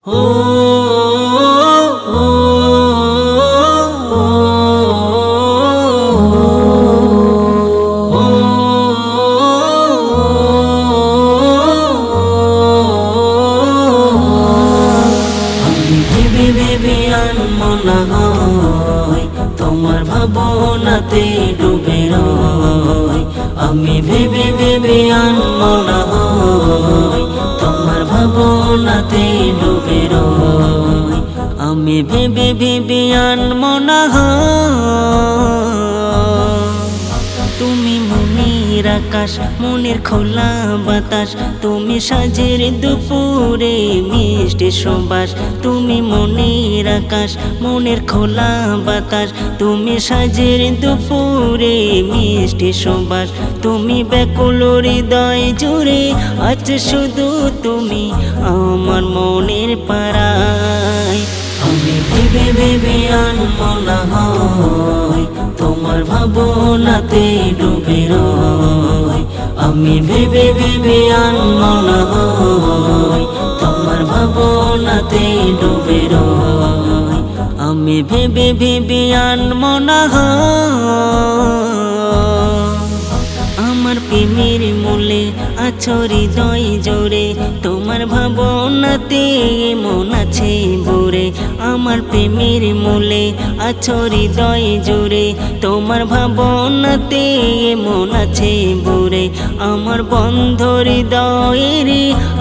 ও আমি ভেবে ভেবে আনমনা হয় তোমার ভাবনাতে ডুবে রই। আমি ভেবে ভেবে আনমনা হয় তোমার ভাবনাতে ডুবে রই। আমি ভেবে ভেবে আনমনা হয় তুমি মনের আকাশ, মনের খোলা বাতাস, তুমি সাজের দুপুরে মিষ্টি সুবাস। তুমি মনের আকাশ, মনের খোলা বাতাস, তুমি সাজের দুপুরে মিষ্টি সুবাস। তুমি ব্যাকুল হৃদয় জুড়ে আছে শুধু তুমি আমার মনের পাড়ায়। আমি ভেবে ভেবে আনমনা হয় তোমার ভাবনাতে ডুবে রই। আমি ভেবে ভেবে আনমনা হয় তোমার ভাবনাতে ডুবে রই। আমি ভেবে ভেবে আনমনা হয় আমার প্রেমের মূলে আছো হৃদয় জোরে, তোমার ভাবনাতে মন আছে ভরে। আমার প্রেমের মূলে আছো হৃদয় জোরে, তোমার ভাবনাতে মন আছে ভরে। আমার বন্ধ হৃদয়ের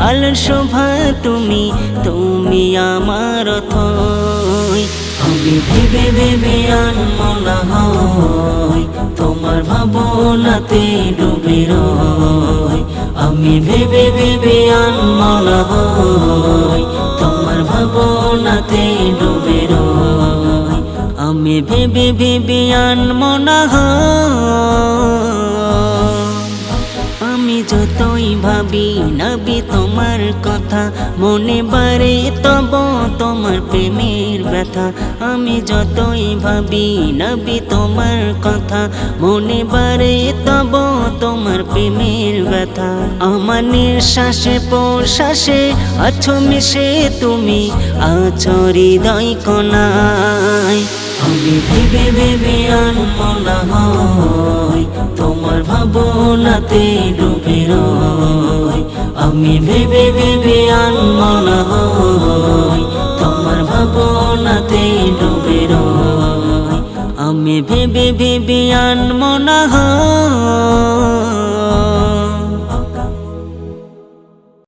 আলোর শোভা তুমি, তুমি আমার অথই। আমি ভেবে ভেবে আনমনা হয় তোমার ভাবনাতে ডুবে রই। আমি ভেবে ভেবে আনমনা হয় তোমার ভাবনাতে ডুবে রই। আমি ভেবে ভেবে আনমনা হয় আমি যতই ভাবি নাবি তোমার কথা, মনে বারে তব তোমার প্রেমের ব্যথা। আমি যতই ভাবি নাবি তোমার কথা, মনে বারে তব তোমার প্রেমের ব্যথা। আমার নিঃশ্বাসে প্রশ্বাসে আছো মিশে তুমি, আছো হৃদয় কণায়। আমি ভেবে ভেবে আনমনা হয় তোমার ভাবনাতে ডুবে রই। আমি ভেবে ভেবে আনমনা হয় তোমার ভাবনাতে ডুবে রই। আমি ভেবে ভেবে আনমনা হয়।